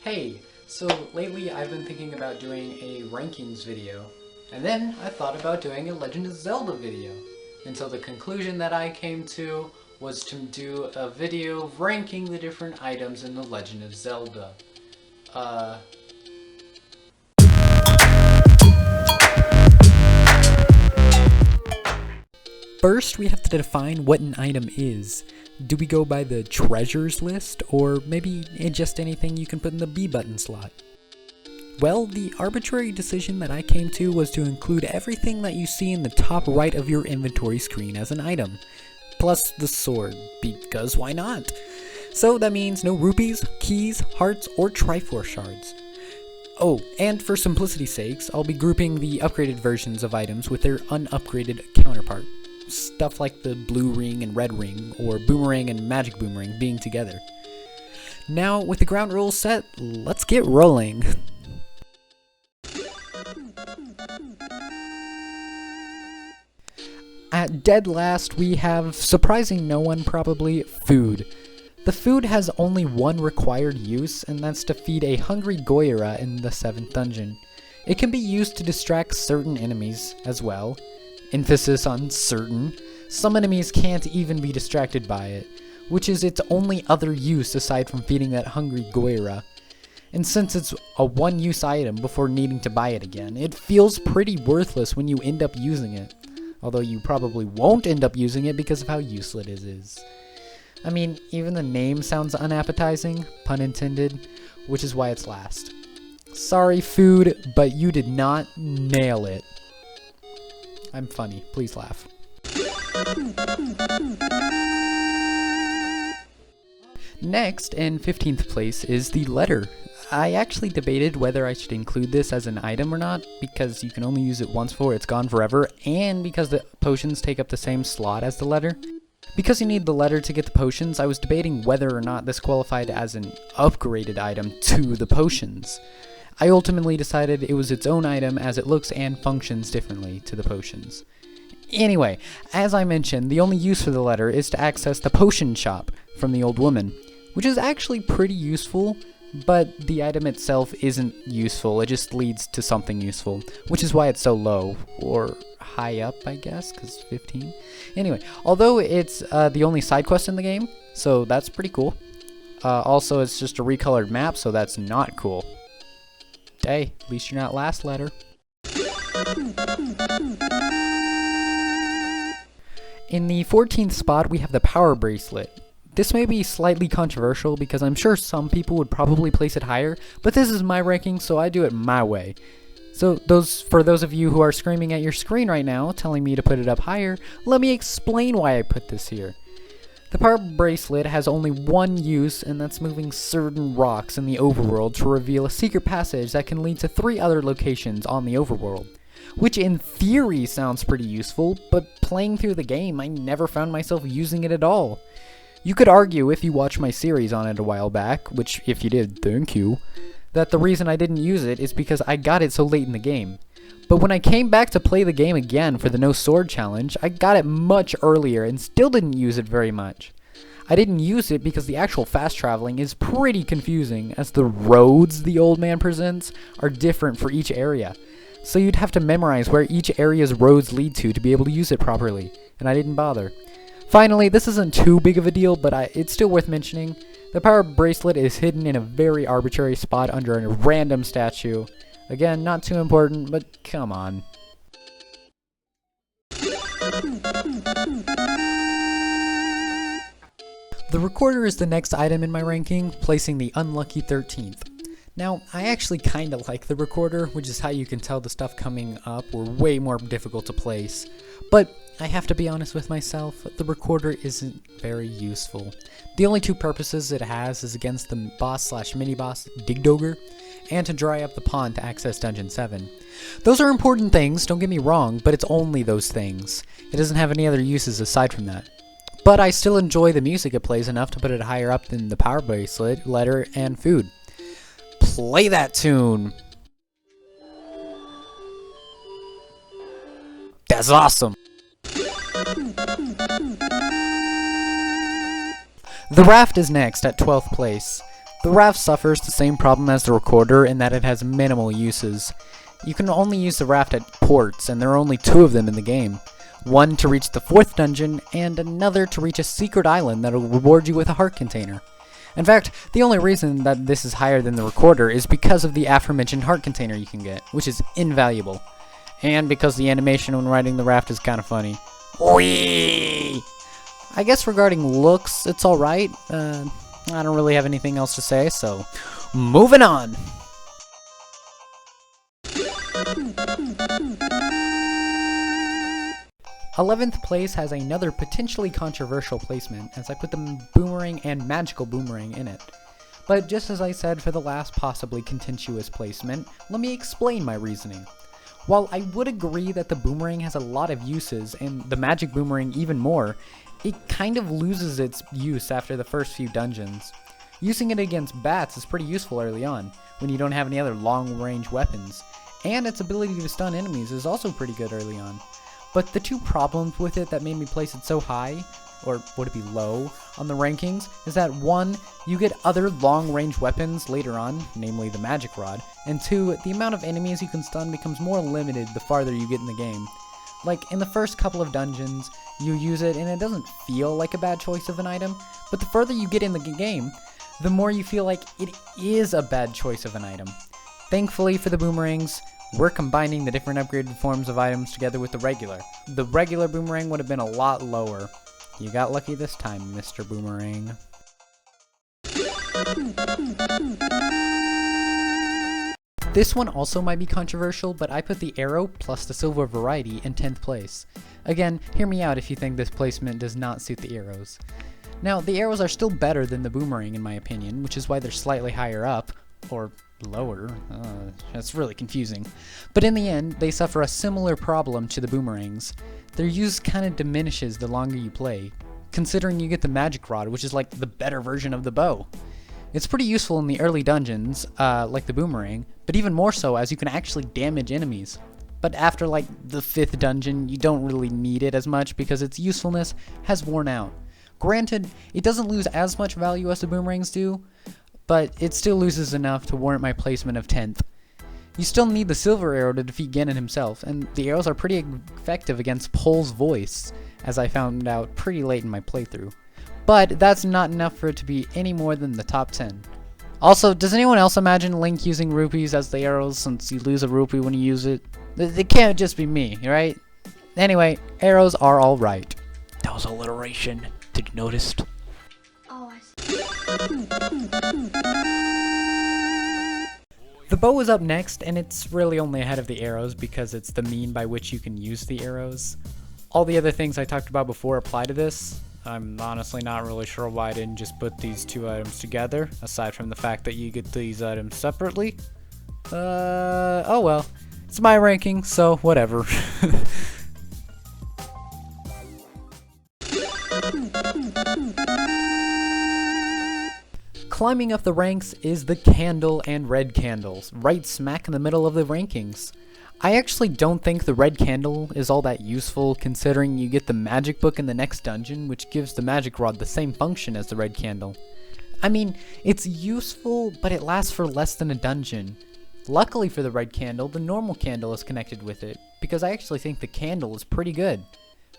Hey, so lately I've been thinking about doing a rankings video, and then I thought about doing a Legend of Zelda video, until the conclusion that I came to was to do a video ranking the different items in the Legend of Zelda. First, we have to define what an item is. Do we go by the treasures list, or maybe just anything you can put in the B button slot? Well, the arbitrary decision that I came to was to include everything that you see in the top right of your inventory screen as an item, plus the sword, because why not? So that means no rupees, keys, hearts, or Triforce shards. Oh, and for simplicity's sakes, I'll be grouping the upgraded versions of items with their unupgraded counterpart. Stuff like the blue ring and red ring, or Boomerang and magic Boomerang being together. Now, with the ground rules set, let's get rolling. At dead last, we have, surprising no one probably, food. The food has only one required use, and that's to feed a hungry Goyra in the 7th dungeon. It can be used to distract certain enemies as well. Emphasis on certain. Some enemies can't even be distracted by it, which is its only other use aside from feeding that hungry Goyra. And since it's a one-use item before needing to buy it again, it feels pretty worthless when you end up using it. Although you probably won't end up using it because of how useless it is. I mean, even the name sounds unappetizing, pun intended, which is why it's last. Sorry, food, but you did not nail it. I'm funny, please laugh. Next, in 15th place, is the letter. I actually debated whether I should include this as an item or not, because you can only use it once before it's gone forever, and because the potions take up the same slot as the letter. Because you need the letter to get the potions, I was debating whether or not this qualified as an upgraded item to the potions. I ultimately decided it was its own item as it looks and functions differently to the potions. Anyway, as I mentioned, the only use for the letter is to access the potion shop from the old woman, which is actually pretty useful, but the item itself isn't useful, it just leads to something useful, which is why it's so low, or high up, I guess, because 15. Anyway, although it's the only side quest in the game, so that's pretty cool. Also, it's just a recolored map, so that's not cool. Hey, at least you're not last letter. In the 14th spot, we have the Power Bracelet. This may be slightly controversial because I'm sure some people would probably place it higher, but this is my ranking, so I do it my way. So for those of you who are screaming at your screen right now, telling me to put it up higher, let me explain why I put this here. The Power Bracelet has only one use, and that's moving certain rocks in the overworld to reveal a secret passage that can lead to 3 other locations on the overworld. Which in theory sounds pretty useful, but playing through the game, I never found myself using it at all. You could argue, if you watched my series on it a while back, which if you did, thank you, that the reason I didn't use it is because I got it so late in the game. But when I came back to play the game again for the No Sword challenge, I got it much earlier and still didn't use it very much. I didn't use it because the actual fast traveling is pretty confusing, as the roads the old man presents are different for each area. So you'd have to memorize where each area's roads lead to be able to use it properly, and I didn't bother. Finally, this isn't too big of a deal, but it's still worth mentioning. The Power Bracelet is hidden in a very arbitrary spot under a random statue. Again, not too important, but come on. The recorder is the next item in my ranking, placing the unlucky 13th. Now, I actually kinda like the recorder, which is how you can tell the stuff coming up were way more difficult to place. But I have to be honest with myself, the recorder isn't very useful. The only 2 purposes it has is against the boss/mini-boss Digdogre, and to dry up the pond to access Dungeon 7. Those are important things, don't get me wrong, but it's only those things. It doesn't have any other uses aside from that. But I still enjoy the music it plays enough to put it higher up than the Power Bracelet, letter, and food. Play that tune! That's awesome! The Raft is next at 12th place. The Raft suffers the same problem as the Recorder in that it has minimal uses. You can only use the Raft at ports, and there are only 2 of them in the game. One to reach the 4th dungeon, and another to reach a secret island that will reward you with a heart container. In fact, the only reason that this is higher than the Recorder is because of the aforementioned heart container you can get, which is invaluable. And because the animation when riding the Raft is kind of funny. Whee! I guess regarding looks, it's alright. I don't really have anything else to say, so moving on! '11th place has another potentially controversial placement, as I put the Boomerang and Magical Boomerang in it. But just as I said for the last possibly contentious placement, let me explain my reasoning. While I would agree that the Boomerang has a lot of uses, and the Magic Boomerang even more, it kind of loses its use after the first few dungeons. Using it against bats is pretty useful early on, when you don't have any other long-range weapons, and its ability to stun enemies is also pretty good early on. But the 2 problems with it that made me place it so high, or would it be low, on the rankings, is that 1, you get other long-range weapons later on, namely the Magic Rod, and 2, the amount of enemies you can stun becomes more limited the farther you get in the game. Like, in the first couple of dungeons, you use it and it doesn't feel like a bad choice of an item, but the further you get in the game, the more you feel like it is a bad choice of an item. Thankfully for the Boomerangs, we're combining the different upgraded forms of items together with the regular. The regular Boomerang would have been a lot lower. You got lucky this time, Mr. Boomerang. This one also might be controversial, but I put the arrow plus the silver variety in 10th place. Again, hear me out if you think this placement does not suit the arrows. Now, the arrows are still better than the Boomerang in my opinion, which is why they're slightly higher up, or lower. That's really confusing. But in the end, they suffer a similar problem to the Boomerangs. Their use kind of diminishes the longer you play, considering you get the Magic Rod, which is like the better version of the bow. It's pretty useful in the early dungeons, like the Boomerang, but even more so as you can actually damage enemies. But after like the 5th dungeon, you don't really need it as much because its usefulness has worn out. Granted, it doesn't lose as much value as the Boomerangs do, but it still loses enough to warrant my placement of 10th. You still need the silver arrow to defeat Ganon himself, and the arrows are pretty effective against Pole's voice, as I found out pretty late in my playthrough. But that's not enough for it to be any more than the top 10. Also, does anyone else imagine Link using rupees as the arrows since you lose a rupee when you use it? It can't just be me, right? Anyway, arrows are alright. That was alliteration. Did you notice? Oh, I see. The bow is up next, and it's really only ahead of the arrows because it's the mean by which you can use the arrows. All the other things I talked about before apply to this. I'm honestly not really sure why I didn't just put these 2 items together, aside from the fact that you get these items separately. Oh well. It's my ranking, so whatever. Climbing up the ranks is the candle and red candles, right smack in the middle of the rankings. I actually don't think the red candle is all that useful considering you get the magic book in the next dungeon, which gives the magic rod the same function as the red candle. I mean, it's useful, but it lasts for less than a dungeon. Luckily for the red candle, the normal candle is connected with it, because I actually think the candle is pretty good.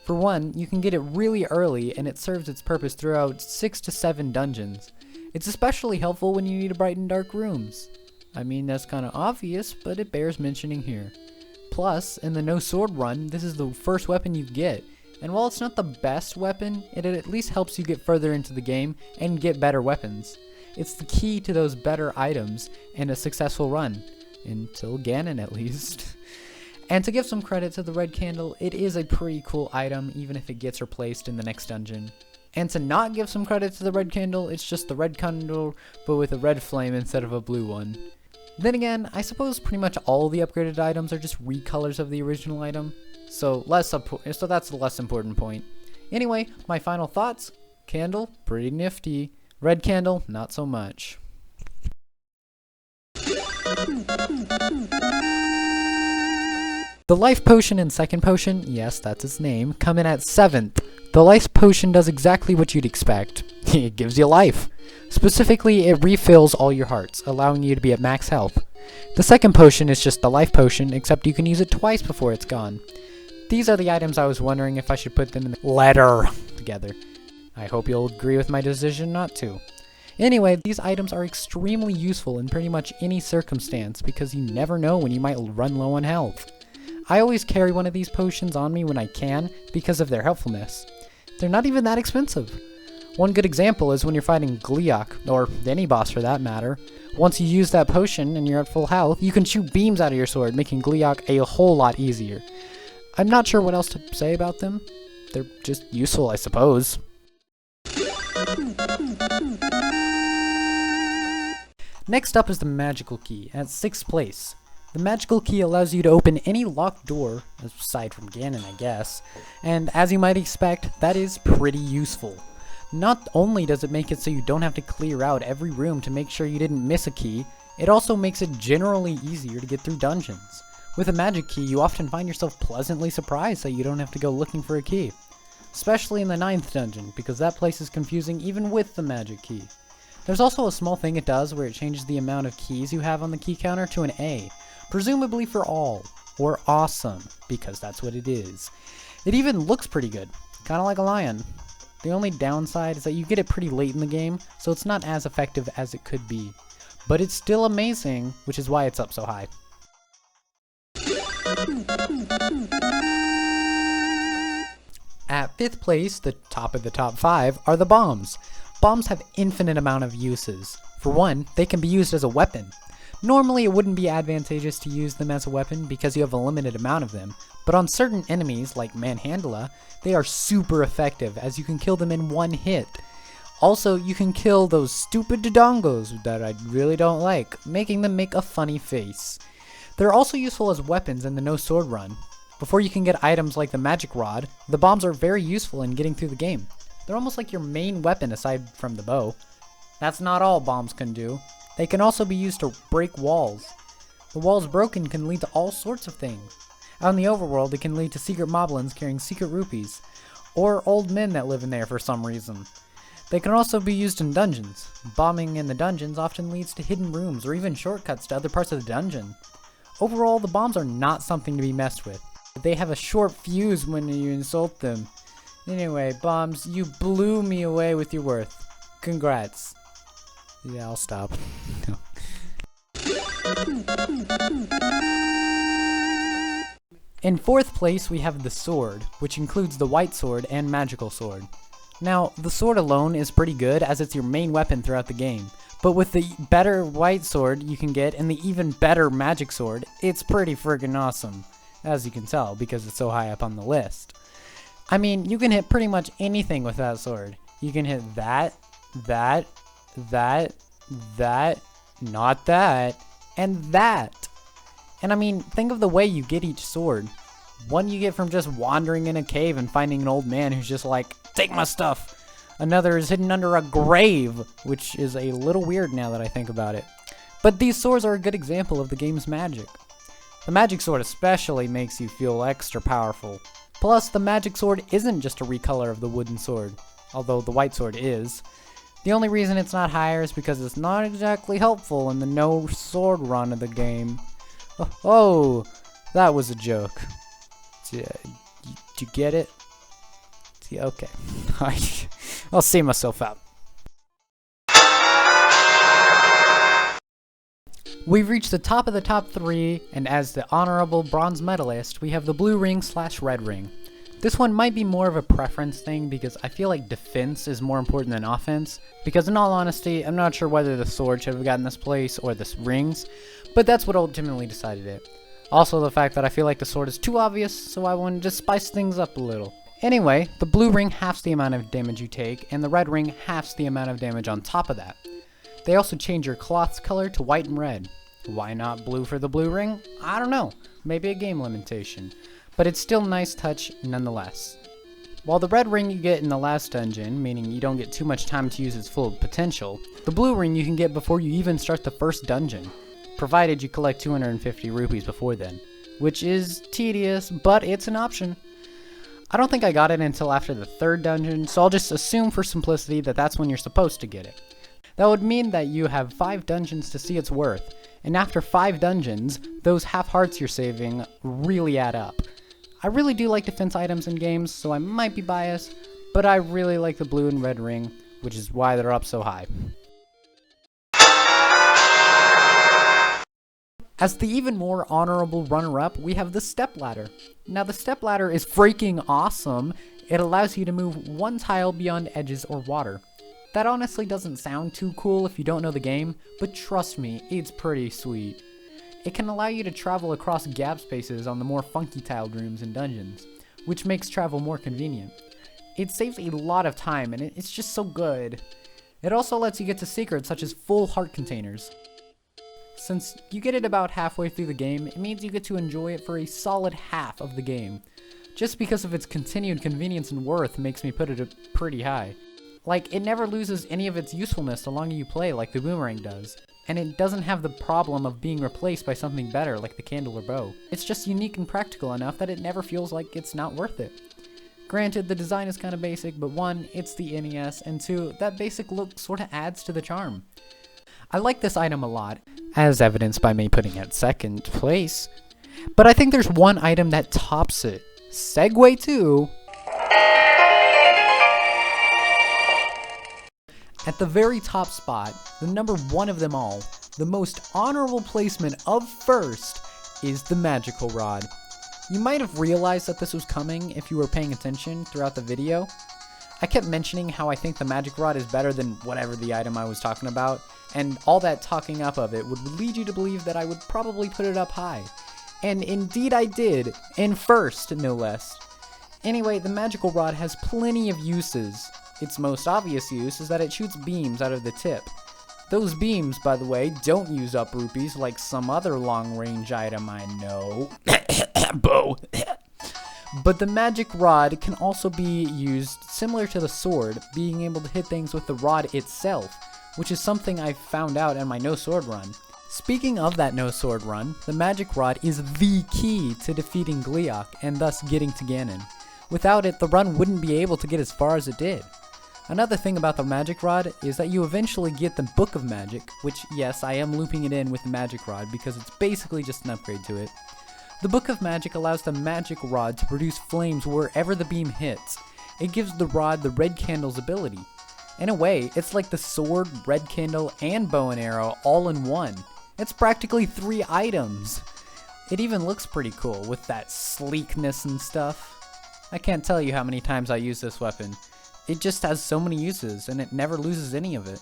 For one, you can get it really early and it serves its purpose throughout 6 to 7 dungeons. It's especially helpful when you need to brighten dark rooms. I mean, that's kinda obvious, but it bears mentioning here. Plus, in the no sword run, this is the first weapon you get, and while it's not the best weapon, it at least helps you get further into the game and get better weapons. It's the key to those better items and a successful run. Until Ganon, at least. And to give some credit to the red candle, it is a pretty cool item even if it gets replaced in the next dungeon. And to not give some credit to the red candle, it's just the red candle but with a red flame instead of a blue one. Then again, I suppose pretty much all the upgraded items are just recolors of the original item, so that's the less important point. Anyway, my final thoughts: candle, pretty nifty. Red candle, not so much. The life potion and second potion, yes, that's its name, come in at 7th. The life potion does exactly what you'd expect. It gives you life. Specifically, it refills all your hearts, allowing you to be at max health. The second potion is just the life potion, except you can use it twice before it's gone. These are the items I was wondering if I should put them in the letter together. I hope you'll agree with my decision not to. Anyway, these items are extremely useful in pretty much any circumstance because you never know when you might run low on health. I always carry one of these potions on me when I can because of their helpfulness. They're not even that expensive. One good example is when you're fighting Gliok, or any boss for that matter. Once you use that potion and you're at full health, you can shoot beams out of your sword, making Gliok a whole lot easier. I'm not sure what else to say about them. They're just useful, I suppose. Next up is the magical key, at 6th place. The magical key allows you to open any locked door, aside from Ganon, I guess, and as you might expect, that is pretty useful. Not only does it make it so you don't have to clear out every room to make sure you didn't miss a key, it also makes it generally easier to get through dungeons. With a magic key, you often find yourself pleasantly surprised that you don't have to go looking for a key. Especially in the 9th dungeon, because that place is confusing even with the magic key. There's also a small thing it does where it changes the amount of keys you have on the key counter to an A, presumably for all, or awesome, because that's what it is. It even looks pretty good, kinda like a lion. The only downside is that you get it pretty late in the game, so it's not as effective as it could be. But it's still amazing, which is why it's up so high. At 5th place, the top of the top 5, are the bombs. Bombs have infinite amount of uses. For one, they can be used as a weapon. Normally it wouldn't be advantageous to use them as a weapon because you have a limited amount of them, but on certain enemies like Manhandla, they are super effective as you can kill them in one hit. Also, you can kill those stupid Dodongos that I really don't like, making them make a funny face. They're also useful as weapons in the no sword run. Before you can get items like the magic rod, the bombs are very useful in getting through the game. They're almost like your main weapon aside from the bow. That's not all bombs can do. They can also be used to break walls. The walls broken can lead to all sorts of things. Out in the overworld, it can lead to secret moblins carrying secret rupees, or old men that live in there for some reason. They can also be used in dungeons. Bombing in the dungeons often leads to hidden rooms or even shortcuts to other parts of the dungeon. Overall, the bombs are not something to be messed with. They have a short fuse when you insult them. Anyway, bombs, you blew me away with your worth. Congrats. Yeah, I'll stop. In 4th place, we have the sword, which includes the white sword and magical sword. Now, the sword alone is pretty good as it's your main weapon throughout the game, but with the better white sword you can get and the even better magic sword, it's pretty friggin' awesome, as you can tell because it's so high up on the list. I mean, you can hit pretty much anything with that sword. You can hit that, not that, and that. And I mean, think of the way you get each sword. One you get from just wandering in a cave and finding an old man who's just like, take my stuff. Another is hidden under a grave, which is a little weird now that I think about it. But these swords are a good example of the game's magic. The magic sword especially makes you feel extra powerful. Plus, the magic sword isn't just a recolor of the wooden sword, although the white sword is. The only reason it's not higher is because it's not exactly helpful in the no sword run of the game. Oh, that was a joke. Did you get it? Yeah, okay. I'll see myself out. We've reached the top of the top 3, and as the honorable bronze medalist, we have the blue ring / red ring. This one might be more of a preference thing because I feel like defense is more important than offense, because in all honesty, I'm not sure whether the sword should have gotten this place or the rings, but that's what ultimately decided it. Also the fact that I feel like the sword is too obvious, so I wanted to spice things up a little. Anyway, the blue ring halves the amount of damage you take, and the red ring halves the amount of damage on top of that. They also change your cloth's color to white and red. Why not blue for the blue ring? I don't know, maybe a game limitation. But it's still a nice touch nonetheless. While the red ring you get in the last dungeon, meaning you don't get too much time to use its full potential, the blue ring you can get before you even start the first dungeon, provided you collect 250 rupees before then, which is tedious, but it's an option. I don't think I got it until after the 3rd dungeon, so I'll just assume for simplicity that that's when you're supposed to get it. That would mean that you have 5 dungeons to see its worth, and after 5 dungeons, those half hearts you're saving really add up. I really do like defense items in games, so I might be biased, but I really like the blue and red ring, which is why they're up so high. As the even more honorable runner-up, we have the Stepladder. Now the Stepladder is freaking awesome. It allows you to move 1 tile beyond edges or water. That honestly doesn't sound too cool if you don't know the game, but trust me, it's pretty sweet. It can allow you to travel across gap spaces on the more funky tiled rooms and dungeons, which makes travel more convenient. It saves a lot of time and it's just so good. It also lets you get to secrets such as full heart containers. Since you get it about halfway through the game, it means you get to enjoy it for a solid half of the game. Just because of its continued convenience and worth makes me put it pretty high. Like, it never loses any of its usefulness the longer you play like the Boomerang does. And it doesn't have the problem of being replaced by something better like the candle or bow. It's just unique and practical enough that it never feels like it's not worth it. Granted, the design is kind of basic, but 1, it's the NES, and 2, that basic look sort of adds to the charm. I like this item a lot, as evidenced by me putting it 2nd place, but I think there's one item that tops it. Segue to... At the very top spot, the number 1 of them all, the most honorable placement of 1st, is the magical rod. You might have realized that this was coming if you were paying attention throughout the video. I kept mentioning how I think the magic rod is better than whatever the item I was talking about, and all that talking up of it would lead you to believe that I would probably put it up high. And indeed I did, and 1st, no less. Anyway, the magical rod has plenty of uses. Its most obvious use is that it shoots beams out of the tip. Those beams, by the way, don't use up rupees like some other long-range item I know. Bow. But the magic rod can also be used similar to the sword, being able to hit things with the rod itself, which is something I found out in my no sword run. Speaking of that no sword run, the magic rod is the key to defeating Gleeok and thus getting to Ganon. Without it, the run wouldn't be able to get as far as it did. Another thing about the magic rod is that you eventually get the Book of Magic, which, yes, I am looping it in with the magic rod because it's basically just an upgrade to it. The Book of Magic allows the magic rod to produce flames wherever the beam hits. It gives the rod the red candle's ability. In a way, it's like the sword, red candle, and bow and arrow all in one. It's practically 3 items. It even looks pretty cool with that sleekness and stuff. I can't tell you how many times I use this weapon. It just has so many uses, and it never loses any of it.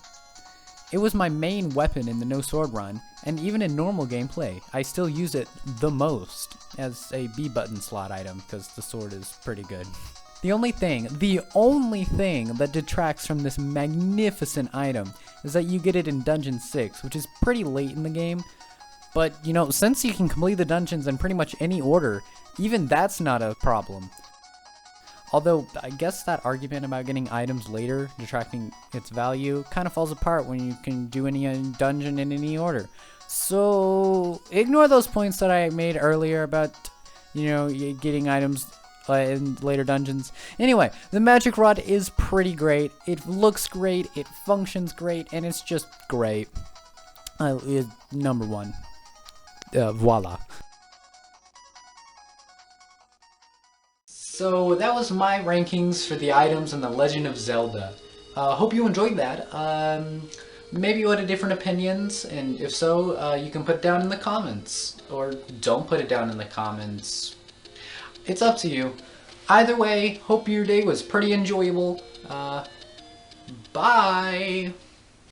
It was my main weapon in the no sword run, and even in normal gameplay, I still use it the most as a B button slot item, because the sword is pretty good. The only thing that detracts from this magnificent item is that you get it in Dungeon 6, which is pretty late in the game, but, you know, since you can complete the dungeons in pretty much any order, even that's not a problem. Although, I guess that argument about getting items later, detracting its value, kind of falls apart when you can do any dungeon in any order. So, ignore those points that I made earlier about, you know, getting items in later dungeons. Anyway, the magic rod is pretty great. It looks great, it functions great, and it's just great. It's number 1. Voila. So that was my rankings for the items in the Legend of Zelda. Hope you enjoyed that. Maybe you had different opinions, and if so, you can put it down in the comments. Or don't put it down in the comments. It's up to you. Either way, hope your day was pretty enjoyable. Bye!